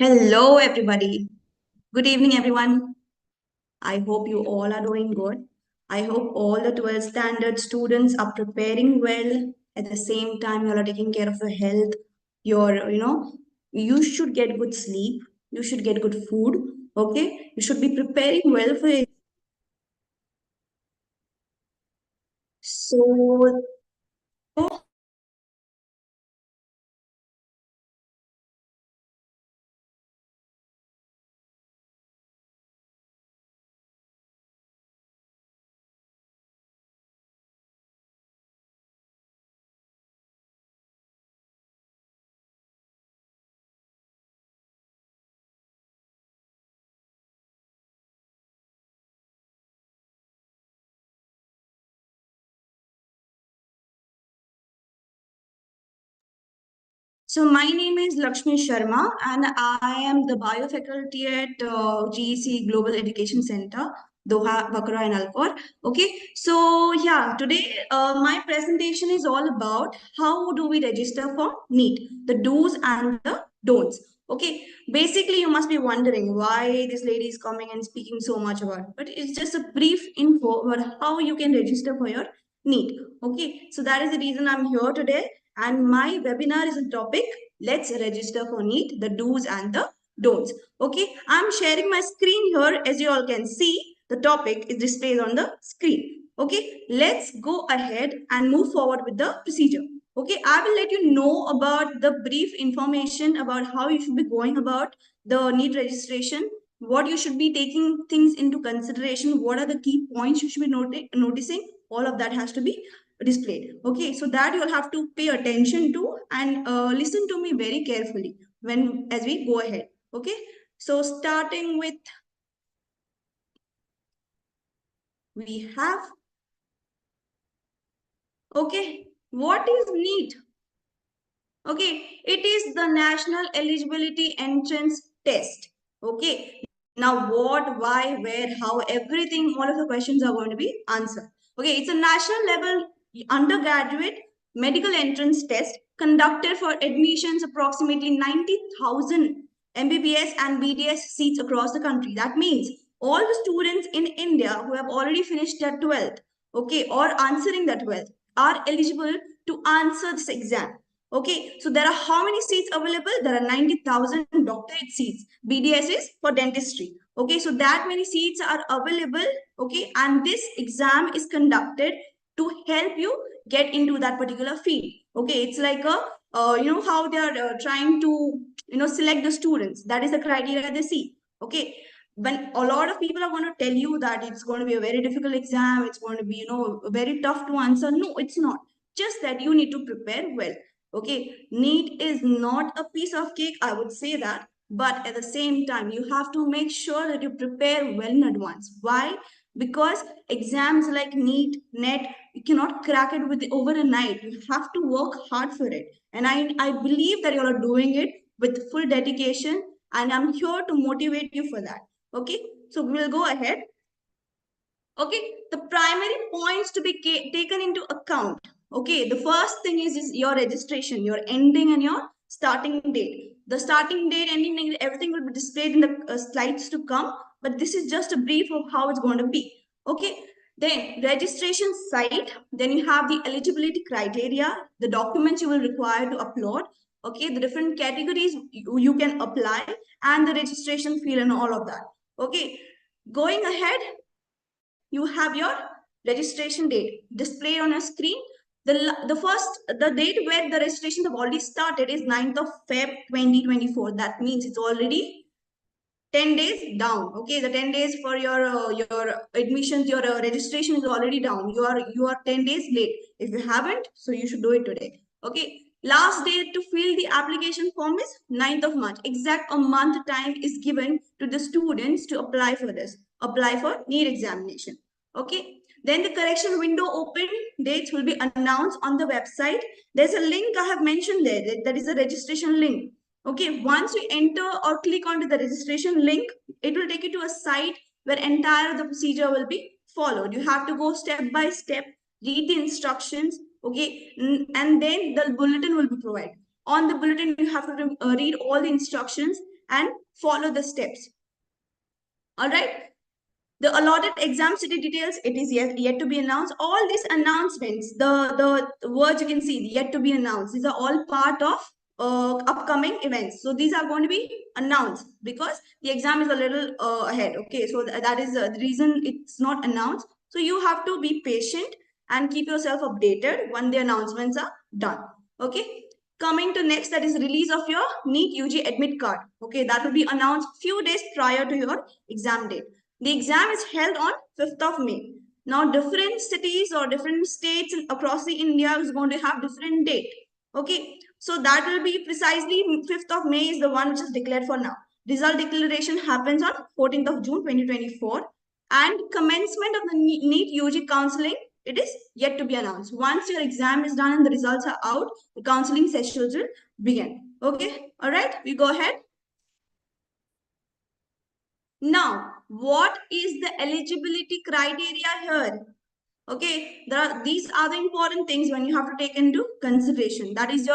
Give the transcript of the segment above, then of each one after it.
Hello, everybody. Good evening, everyone. I hope you all are doing good. I hope all the 12th standard students are preparing well. At the same time, you all are taking care of your health. You should get good sleep. You should get good food. Okay. You should be preparing well for it. So, So my name is Lakshmi Sharma, and I am the bio faculty at GEC Global Education Center, Doha, Bakra, and Alcor. Okay, so yeah, today my presentation is all about how do we register for NEET, the do's and the don'ts. Okay, basically you must be wondering why this lady is coming and speaking so much about it, but it's just a brief info about how you can register for your NEET. Okay, so that is the reason I'm here today, and my webinar is a topic, let's register for NEET, the do's and the don'ts. Okay, I'm sharing my screen here. As you all can see, the topic is displayed on the screen. Okay, let's go ahead and move forward with the procedure. Okay, I will let you know about the brief information about how you should be going about the NEET registration, what you should be taking things into consideration, what are the key points you should be noticing. All of that has to be displayed. Okay, so that you'll have to pay attention to and listen to me very carefully when as we go ahead. Okay, so starting with, we have, okay, what is NEET? Okay, it is the National Eligibility Entrance Test. Okay, now what, why, where, how, everything, all of the questions are going to be answered. Okay, it's a national level undergraduate medical entrance test conducted for admissions approximately 90,000 MBBS and BDS seats across the country. That means all the students in India who have already finished their 12th, okay, or answering that 12th are eligible to answer this exam. Okay, so there are how many seats available? There are 90,000 doctorate seats. BDS is for dentistry. Okay, so that many seats are available. Okay, and this exam is conducted to help you get into that particular field. Okay, it's like a, how they are trying to, select the students. That is the criteria they see. Okay, when a lot of people are going to tell you that it's going to be a very difficult exam, it's going to be, very tough to answer. No, it's not. Just that you need to prepare well. Okay, NEET is not a piece of cake, I would say that. But at the same time, you have to make sure that you prepare well in advance. Why? Because exams like NEET, NET, you cannot crack it with over a night. You have to work hard for it. And I believe that you are doing it with full dedication. And I'm here to motivate you for that. Okay, so we'll go ahead. Okay, the primary points to be taken into account. Okay, the first thing is your registration, your ending and your starting date. The starting date, ending date, everything will be displayed in the slides to come, but this is just a brief of how it's going to be. Okay, then registration site, then you have the eligibility criteria, the documents you will require to upload, okay, the different categories you can apply, and the registration fee and all of that. Okay, going ahead, you have your registration date displayed on a screen. The date where the registrations have already started is 9th of Feb 2024. That means it's already 10 days down. Okay, the 10 days for your admissions, your registration is already down. You are 10 days late. If you haven't, so you should do it today. Okay, last date to fill the application form is 9th of March. Exact a month time is given to the students to apply for this, apply for NEET examination. Okay, then the correction window open dates will be announced on the website. There's a link I have mentioned there, that is a registration link. Okay, once you enter or click onto the registration link, it will take you to a site where entire the procedure will be followed. You have to go step by step, read the instructions, okay, and then the bulletin will be provided. On the bulletin, you have to read all the instructions. and follow the steps. All right. The allotted exam city details, it is yet to be announced. All these announcements, the words you can see, yet to be announced, these are all part of upcoming events. So these are going to be announced because the exam is a little ahead. Okay, so that is the reason it's not announced. So you have to be patient and keep yourself updated when the announcements are done. Okay. Coming to next, that is release of your NEET UG admit card. Okay, that will be announced few days prior to your exam date. The exam is held on 5th of May. Now, different cities or different states across the India is going to have different date. Okay, so that will be precisely 5th of May is the one which is declared for now. Result declaration happens on 14th of June 2024, and commencement of the NEET UG counseling, it is yet to be announced. Once your exam is done and the results are out, the counseling sessions will begin. Okay, all right, we go ahead. Now, what is the eligibility criteria here? Okay, these are the important things when you have to take into consideration. That is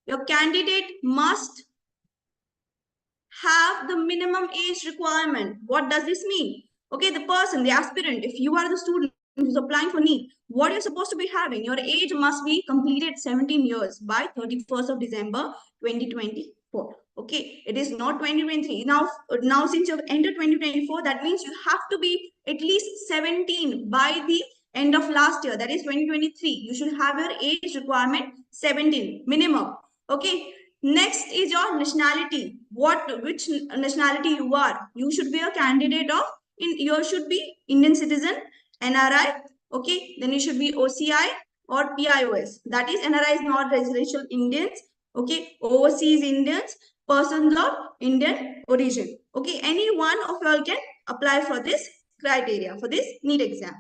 your candidate must have the minimum age requirement. What does this mean? Okay, the person, the aspirant, if you are the student who's applying for NEET, what you're supposed to be having, your age must be completed 17 years by 31st of December 2024. Okay, it is not 2023. Now since you've entered 2024, that means you have to be at least 17 by the end of last year, that is 2023. You should have your age requirement 17 minimum. Okay, next is your nationality. Which nationality you are? You should be a candidate of you should be Indian citizen, NRI. Okay, then you should be OCI or PIOS. That is, NRI is not residential Indians. Okay, overseas Indians, persons of Indian origin. Okay, any one of you all can apply for this criteria for this NEET exam.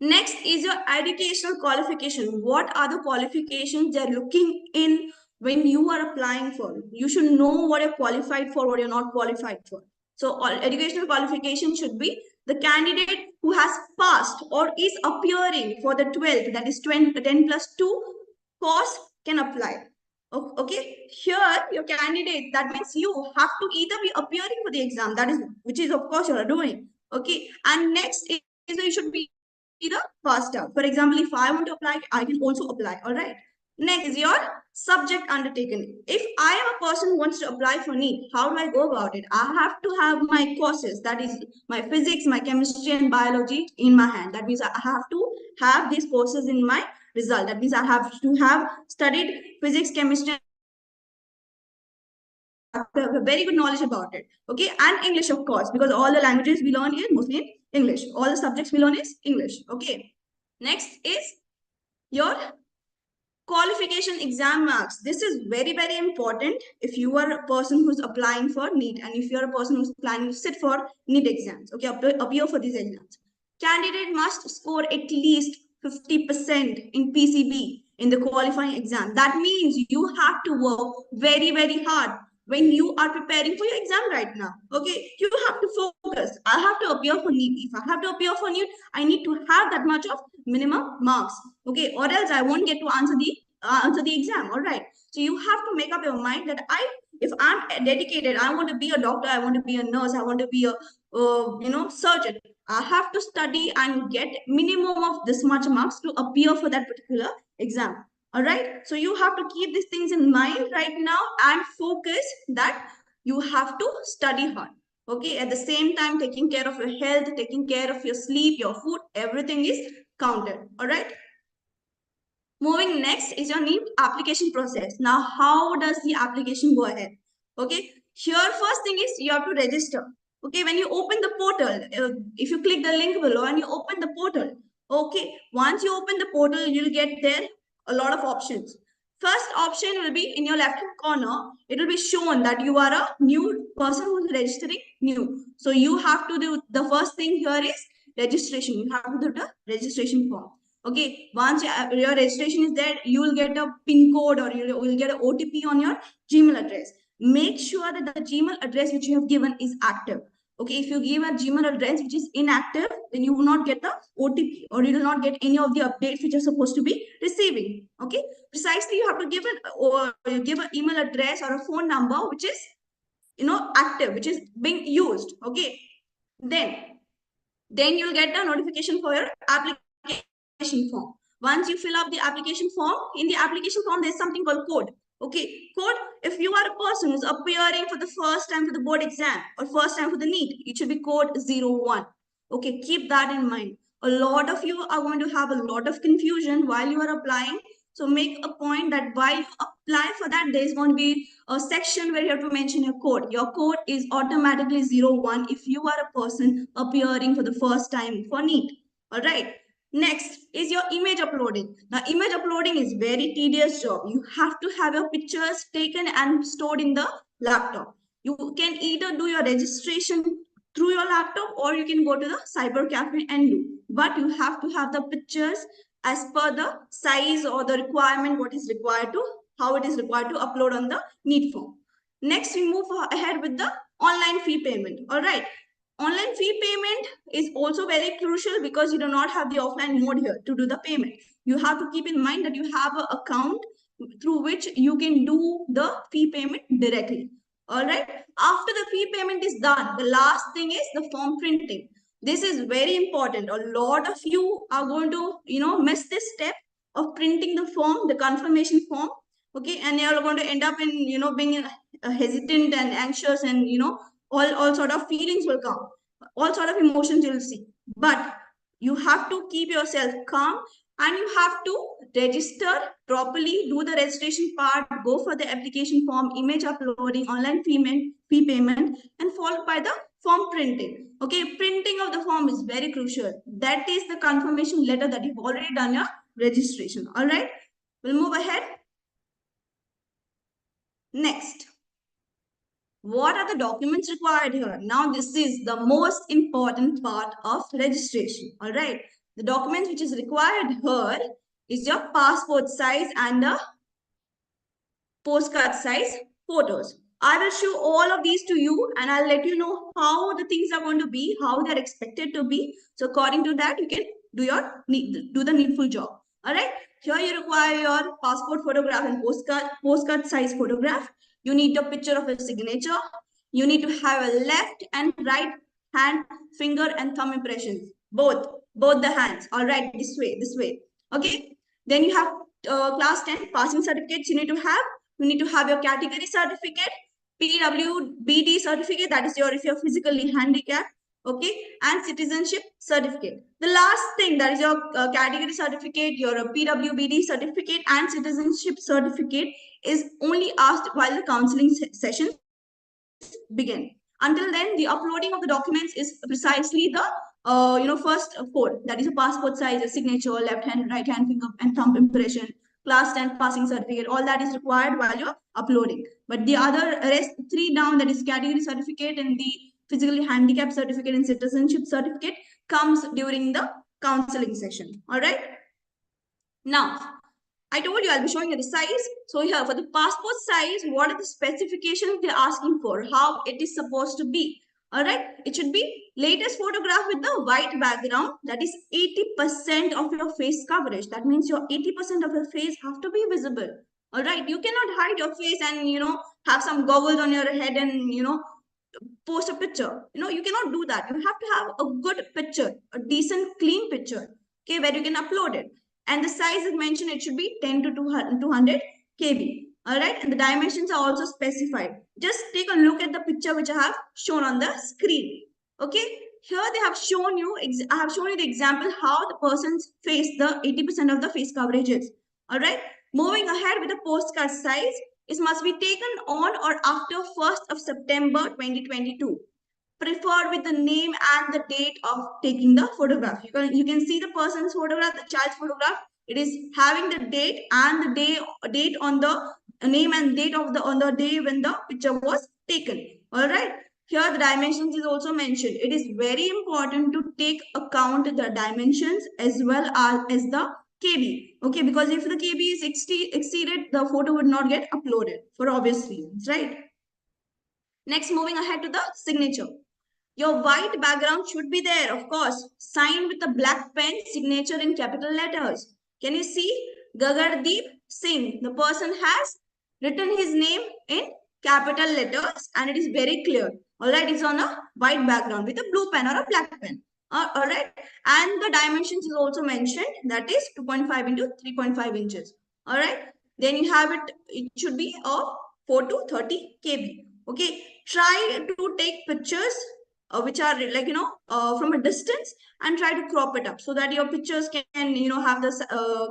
Next is your educational qualification. What are the qualifications they're looking in when you are applying for? You should know what you're qualified for, what you're not qualified for. So educational qualification should be the candidate who has passed or is appearing for the 12th, that is 10 plus 2 course can apply. Okay, here your candidate, that means you have to either be appearing for the exam, that is, which is of course you're doing. Okay, and next is you should be the passed out. For example, if I want to apply, I can also apply. All right. Next is your subject undertaken. If I am a person who wants to apply for NEET, how do I go about it? I have to have my courses, that is my physics, my chemistry, and biology in my hand. That means I have to have these courses in my result. That means I have to have studied physics, chemistry, have a very good knowledge about it. Okay, and English, of course, because all the languages we learn is mostly in English. All the subjects we learn is English. Okay. Next is your qualification exam marks. This is very, very important if you are a person who's applying for NEET and if you're a person who's planning to sit for NEET exams, okay, appear for these exams. Candidate must score at least 50% in PCB in the qualifying exam. That means you have to work very, very hard when you are preparing for your exam right now. Okay, you have to focus. I have to appear for NEET. If I have to appear for NEET, I need to have that much of minimum marks. Okay, or else I won't get to answer the exam. All right. So you have to make up your mind that if I'm dedicated, I want to be a doctor, I want to be a nurse, I want to be a surgeon. I have to study and get minimum of this much marks to appear for that particular exam. All right. So you have to keep these things in mind right now and focus that you have to study hard. Okay. At the same time, taking care of your health, taking care of your sleep, your food, everything is counted. All right. Moving next is your NEET application process. Now, how does the application go ahead? Okay. Here, first thing is you have to register. Okay. When you open the portal, if you click the link below and you open the portal, okay. Once you open the portal, you'll get there a lot of options. First option will be in your left hand corner. It will be shown that you are a new person who's registering new. So you have to do the first thing here is registration. You have to do the registration form. Okay, once your registration is there, you will get a PIN code or you will get an OTP on your Gmail address. Make sure that the Gmail address which you have given is active. Okay, if you give a Gmail address which is inactive, then you will not get the OTP or you will not get any of the updates which you're supposed to be receiving. Okay, precisely you have to give an email address or a phone number which is active, which is being used. Okay, then you'll get the notification for your application form. Once you fill up the application form, in the application form there's something called code. Okay, code. If you are a person who's appearing for the first time for the board exam or first time for the NEET, it should be code 01. Okay, keep that in mind. A lot of you are going to have a lot of confusion while you are applying. So make a point that while you apply for that, there is going to be a section where you have to mention your code. Your code is automatically 01 if you are a person appearing for the first time for NEET. All right. Next is your image uploading. Now, image uploading is very tedious job. You have to have your pictures taken and stored in the laptop. You can either do your registration through your laptop or you can go to the cyber cafe and do. But you have to have the pictures as per the size or the requirement, what is required to, how it is required to upload on the NEET form. Next, we move ahead with the online fee payment. All right. Online fee payment is also very crucial because you do not have the offline mode here to do the payment. You have to keep in mind that you have an account through which you can do the fee payment directly. All right. After the fee payment is done, the last thing is the form printing. This is very important. A lot of you are going to, miss this step of printing the form, the confirmation form. Okay. And you're going to end up in, being hesitant and anxious and, all sort of feelings will come, all sort of emotions you'll see. But you have to keep yourself calm and you have to register properly, do the registration part, go for the application form, image uploading, online fee payment, and followed by the form printing. Okay, printing of the form is very crucial. That is the confirmation letter that you've already done your registration. All right, we'll move ahead. Next, what are the documents required here? Now, this is the most important part of registration. All right. The documents which is required here is your passport size and the postcard size photos. I will show all of these to you and I'll let you know how the things are going to be, how they're expected to be. So according to that, you can do the needful job. All right. Here you require your passport photograph and postcard size photograph. You need a picture of a signature. You need to have a left and right hand, finger and thumb impressions. Both the hands. All right, this way. Okay. Then you have class 10 passing certificates you need to have. You need to have your category certificate, PWBD certificate, that is your if you're physically handicapped, okay, and citizenship certificate. The last thing, that is your category certificate, your PWBD certificate and citizenship certificate is only asked while the counseling session begin. Until then, the uploading of the documents is precisely the first four. That is a passport size, a signature, left hand, right hand, finger and thumb impression, class 10 passing certificate. All that is required while you're uploading. But the other rest three down, that is category certificate and the physically handicapped certificate and citizenship certificate, comes during the counseling session. All right. Now, I told you I'll be showing you the size. So here for the passport size, what are the specifications they're asking for? How it is supposed to be? All right, it should be latest photograph with the white background. That is 80% of your face coverage. That means your 80% of your face have to be visible. All right, you cannot hide your face and have some goggles on your head and post a picture. You cannot do that. You have to have a good picture, a decent, clean picture, okay, where you can upload it. And the size is mentioned, it should be 10 to 200 KB. All right, and the dimensions are also specified. Just take a look at the picture which I have shown on the screen. Okay, here they have shown you, I have shown you the example how the person's face, the 80% of the face coverage is. All right, moving ahead with the postcard size, it must be taken on or after 1st of September 2022. Preferred with the name and the date of taking the photograph. You can see the person's photograph, the child's photograph. It is having the date and the date on the name and date of the on the day when the picture was taken. All right. Here the dimensions is also mentioned. It is very important to take account the dimensions as well as the KB. Okay, because if the KB is exceeded, the photo would not get uploaded for obvious reasons, right? Next, moving ahead to the signature. Your white background should be there, of course, signed with a black pen, signature in capital letters. Can you see? Gagardeep Singh, the person has written his name in capital letters, and it is very clear. All right, it's on a white background with a blue pen or a black pen. All right, and the dimensions is also mentioned, that is 2.5 into 3.5 inches. All right, then you have it should be of 4 to 30 kb. Okay, try to take pictures which are like from a distance, and try to crop it up so that your pictures can have the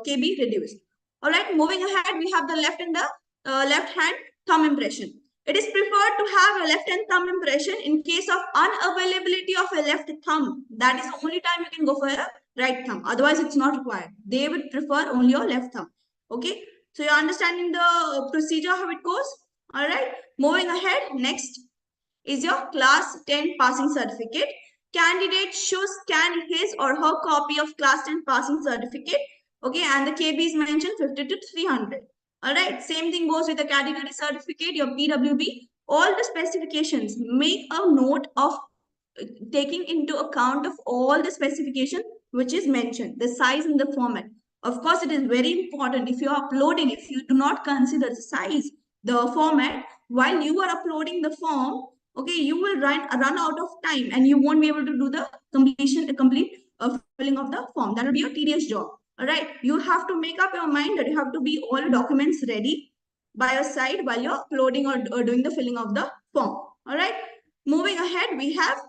kb reduced. All right, moving ahead, we have the left and the left hand thumb impression. It is preferred to have a left hand thumb impression in case of unavailability of a left thumb. That is the only time you can go for a right thumb. Otherwise, it's not required. They would prefer only your left thumb. Okay, so you're understanding the procedure, how it goes. All right, moving ahead, next is your class 10 passing certificate. Candidate should scan his or her copy of class 10 passing certificate. Okay, and the KB is mentioned 50 to 300. All right, same thing goes with the category certificate, your PWB. All the specifications, make a note of taking into account of all the specification which is mentioned, the size and the format. Of course, it is very important if you are uploading, if you do not consider the size, the format, while you are uploading the form, okay, you will run out of time and you won't be able to do the complete filling of the form. That will be a tedious job. All right, you have to make up your mind that you have to be all documents ready by your side while you're uploading or doing the filling of the form. All right, moving ahead, we have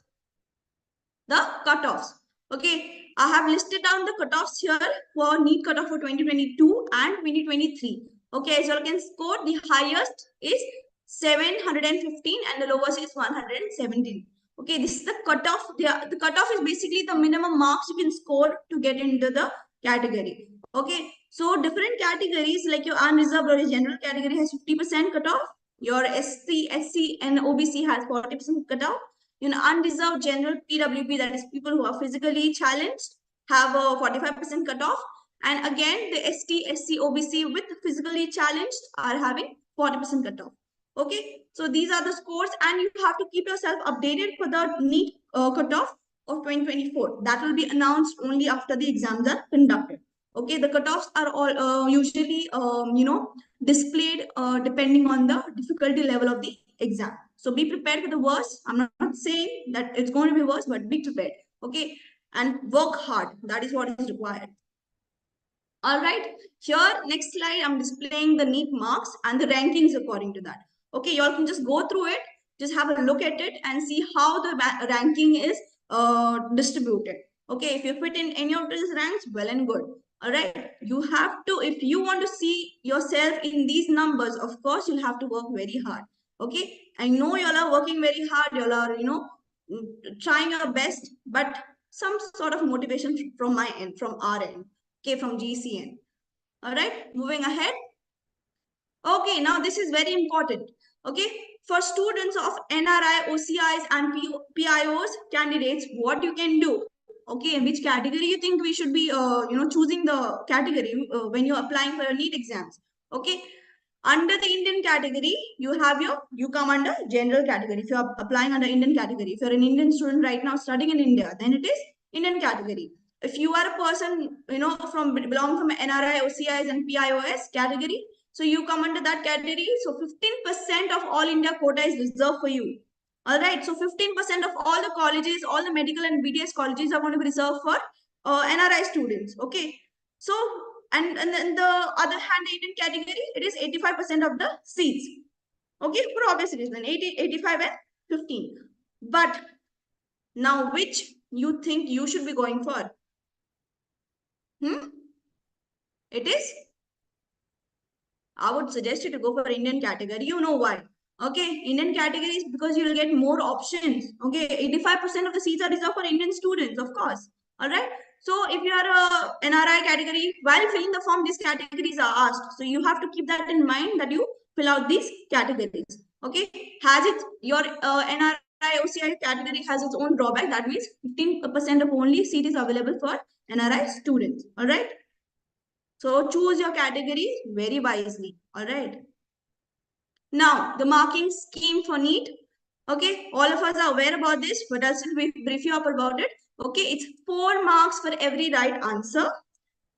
the cutoffs. Okay, I have listed down the cutoffs here for NEET cutoff for 2022 and 2023. Okay, as you all can score, the highest is 715 and the lowest is 117. Okay, this is the cutoff. The cutoff is basically the minimum marks you can score to get into the category. Okay, so different categories like your unreserved or general category has 50% cutoff. Your SC, SC and OBC has 40% cutoff. Unreserved general PWP, that is people who are physically challenged, have a 45% cutoff. And again, the ST, SC, OBC with physically challenged are having 40% cutoff. Okay, so these are the scores, and you have to keep yourself updated for the NEET cutoff of 2024. That will be announced only after the exams are conducted. Okay, the cutoffs are all usually, displayed depending on the difficulty level of the exam. So be prepared for the worst. I'm not saying that it's going to be worse, but be prepared. Okay, and work hard. That is what is required. All right, here, next slide, I'm displaying the NEET marks and the rankings according to that. Okay, you all can just go through it, just have a look at it and see how the ranking is distributed. Okay, if you fit in any of these ranks, well and good. All right, you have to, if you want to see yourself in these numbers, of course, you'll have to work very hard. Okay, I know you all are working very hard, you all are, trying your best, but some sort of motivation from my end, from our end. Okay, from GCN. All right, moving ahead. Okay, now this is very important. Okay, for students of NRI, OCIs and PIOs candidates, what you can do. Okay, in which category you think we should be, choosing the category when you're applying for your NEET exams. Okay, under the Indian category, you come under general category. If you're applying under Indian category, if you're an Indian student right now studying in India, then it is Indian category. If you are a person, belong from NRI, OCIs and PIOS category, so you come under that category. So 15% of all India quota is reserved for you. All right. So 15% of all the colleges, all the medical and BDS colleges are going to be reserved for NRI students. Okay. So, and then the other hand, the Indian category, it is 85% of the seats. Okay. For obvious reason, 80, 85 and 15. But now which you think you should be going for? It is, I would suggest you to go for Indian category. You know why? Okay, Indian category is because you will get more options. Okay, 85% of the seats are reserved for Indian students, of course. All right. So if you are a NRI category, while filling the form, these categories are asked. So you have to keep that in mind that you fill out these categories. Okay, has it your NRI OCI category has its own drawback. That means 15% of only seat is available for NRI students. All right. So choose your category very wisely. All right. Now, the marking scheme for NEET. Okay, all of us are aware about this, but I'll still brief you up about it. Okay, it's 4 marks for every right answer,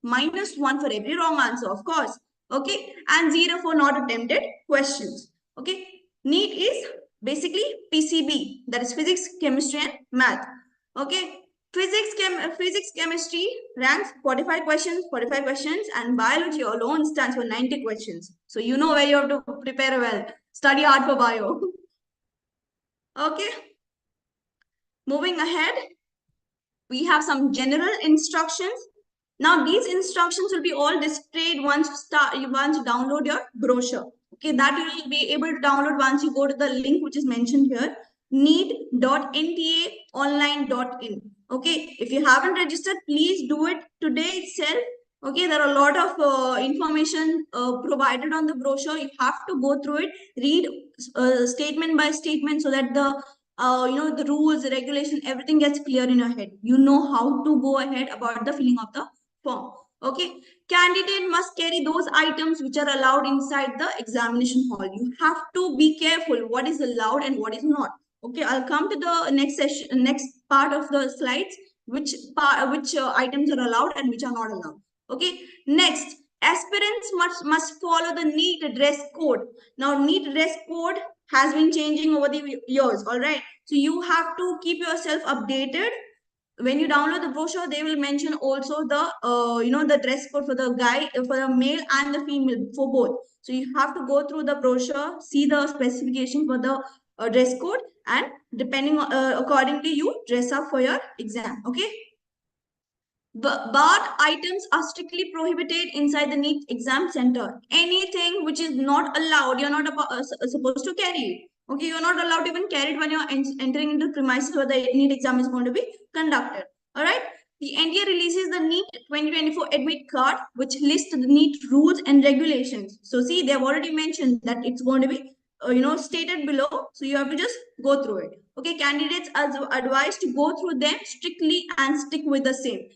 -1 for every wrong answer, of course. Okay, and 0 for not attempted questions. Okay, NEET is basically PCB, that is physics, chemistry, and math. Okay, physics, chemistry ranks 45 questions, and biology alone stands for 90 questions. So you know where you have to prepare well. Study hard for bio. Okay, moving ahead, we have some general instructions. Now these instructions will be all displayed once you download your brochure. Okay, that you will be able to download once you go to the link which is mentioned here, neet.ntaonline.in. Okay, if you haven't registered, please do it today itself. Okay, there are a lot of information provided on the brochure. You have to go through it, read statement by statement, so that the rules, the regulation, everything gets clear in your head. You know how to go ahead about the filling of the form. Okay, candidate must carry those items which are allowed inside the examination hall. You have to be careful what is allowed and what is not. Okay, I'll come to the next part of the slides, which items are allowed and which are not allowed. Okay, next, aspirants must follow the NEET dress code. Now, NEET dress code has been changing over the years. All right, so you have to keep yourself updated. When you download the brochure, they will mention also the dress code for the guy, for the male and the female, for both. So you have to go through the brochure, see the specification for the dress code, and depending on accordingly you dress up for your exam. Okay, barred items are strictly prohibited inside the NEET exam center. Anything which is not allowed, you're not supposed to carry it. Okay, you're not allowed to even carry it when you're entering into premises where the NEET exam is going to be conducted. All right. The NDA releases the NEET 2024 admit card, which lists the NEET rules and regulations. So see, they have already mentioned that it's going to be stated below. So you have to just go through it. Okay, candidates are advised to go through them strictly and stick with the same.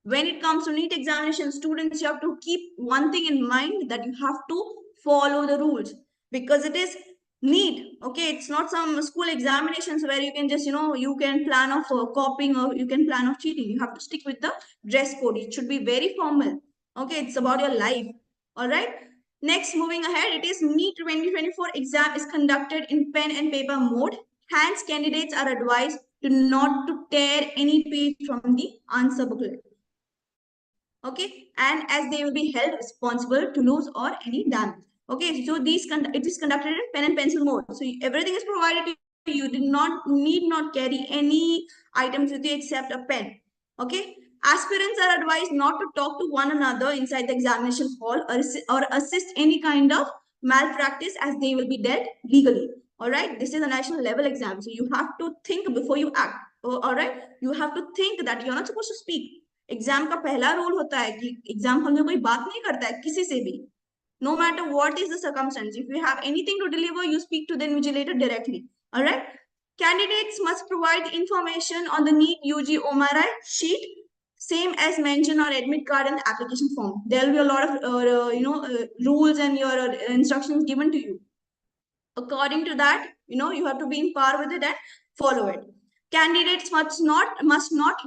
When it comes to NEET examination, students, you have to keep one thing in mind, that you have to follow the rules, because it is NEET. Okay, it's not some school examinations where you can just you can plan of copying, or you can plan of cheating. You have to stick with the dress code. It should be very formal. Okay, it's about your life. All right. Next, moving ahead, it is NEET 2024 exam is conducted in pen and paper mode. Hence, candidates are advised to not to tear any page from the answer booklet. Okay, and as they will be held responsible to lose or any damage. Okay, so it is conducted in pen and pencil mode. So everything is provided to you. You did not need not carry any items with you except a pen. Okay, aspirants are advised not to talk to one another inside the examination hall, or assist any kind of malpractice, as they will be dealt legally. All right, this is a national level exam, so you have to think before you act. All right, you have to think that you're not supposed to speak. Exam का पहला rule होता है कि exam hall में कोई बात नहीं करता है किसी से भी. No matter what is the circumstance, if you have anything to deliver, you speak to the invigilator directly. All right. Candidates must provide information on the NEET UG OMRI sheet, same as mentioned on admit card and application form. There will be a lot of rules and your instructions given to you. According to that, you have to be in par with it and follow it. Candidates must not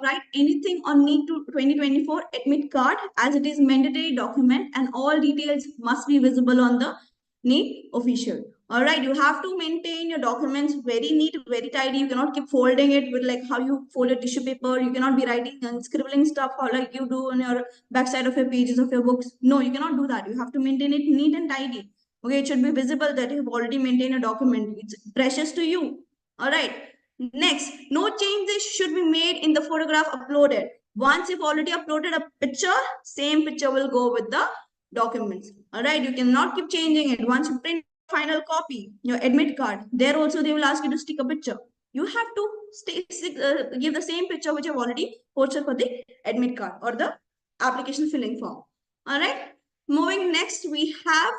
write anything on NEET 2024 admit card, as it is mandatory document, and all details must be visible on the NEET official. All right, you have to maintain your documents very neat, very tidy. You cannot keep folding it with like how you fold a tissue paper. You cannot be writing and scribbling stuff how like you do on your backside of your pages of your books. No, you cannot do that. You have to maintain it neat and tidy. Okay, it should be visible that you have already maintained a document. It's precious to you. All right. Next, no changes should be made in the photograph uploaded. Once you've already uploaded a picture, same picture will go with the documents. All right, you cannot keep changing it. Once you print final copy, your admit card, there also they will ask you to stick a picture. You have to give the same picture which you've already posted for the admit card or the application filling form. All right. Moving next, we have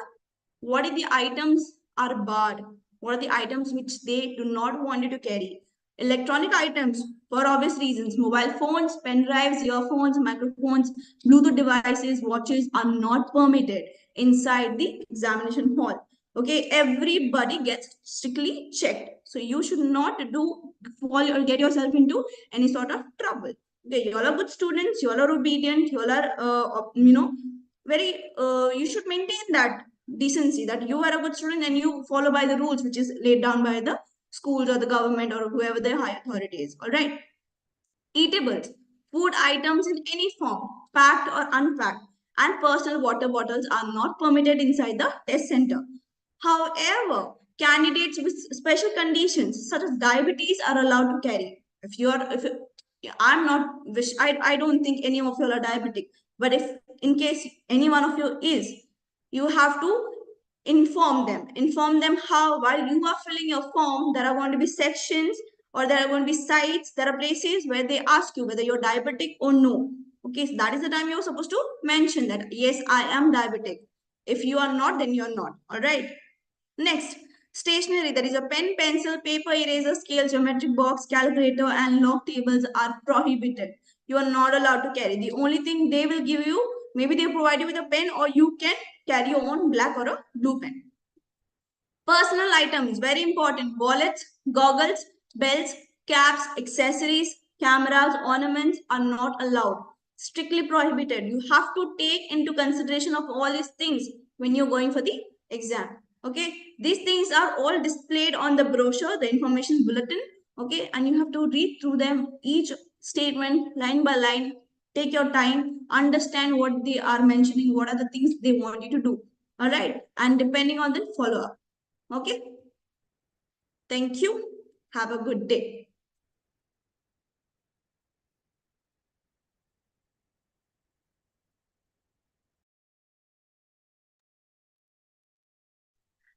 what are the items are barred. What are the items which they do not want you to carry? Electronic items, for obvious reasons, mobile phones, pen drives, earphones, microphones, Bluetooth devices, watches are not permitted inside the examination hall. Okay, everybody gets strictly checked. So you should not fall or get yourself into any sort of trouble. Okay, you all are good students, you all are obedient, you all are, very, you should maintain that. decency, that you are a good student and you follow by the rules which is laid down by the schools or the government or whoever the high authority is. All right. Eatables, food items in any form, packed or unpacked, and personal water bottles are not permitted inside the test center. However, candidates with special conditions such as diabetes are allowed to carry. If you are, if you, I'm not, I don't think any of you are diabetic, but if in case any one of you is, you have to inform them how, while you are filling your form, there are going to be sections or there are going to be sites, there are places where they ask you whether you're diabetic or no. Okay, so that is the time you're supposed to mention that yes, I am diabetic. If you are not, then you're not. All right. Next, stationery. There is a pen, pencil, paper, eraser, scale, geometric box, calculator, and log tables are prohibited. You are not allowed to carry. The only thing they will give you, maybe they provide you with a pen, or you can carry your own black or a blue pen. Personal items, very important. Wallets, goggles, belts, caps, accessories, cameras, ornaments are not allowed. Strictly prohibited. You have to take into consideration of all these things when you're going for the exam. Okay. These things are all displayed on the brochure, the information bulletin. Okay. And you have to read through them, each statement line by line. Take your time, understand what they are mentioning, what are the things they want you to do. All right. And depending on the follow up. Okay. Thank you. Have a good day.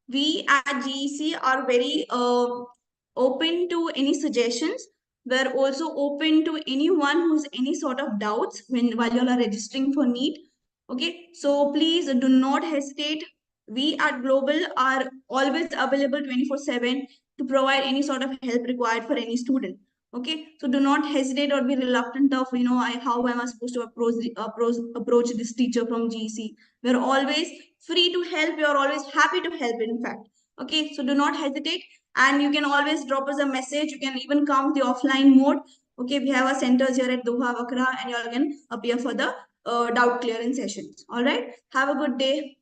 We at GEC are very open to any suggestions. We're also open to anyone who's any sort of doubts while you are registering for NEET. Okay, so please do not hesitate. We at Global are always available 24/7 to provide any sort of help required for any student. Okay, so do not hesitate or be reluctant of, how am I supposed to approach this teacher from GC. We're always free to help. You're always happy to help, in fact. Okay, so do not hesitate. And you can always drop us a message. You can even come the offline mode. Okay, we have our centers here at Doha, Vakra, and you all can appear for the doubt clearance sessions. All right, have a good day.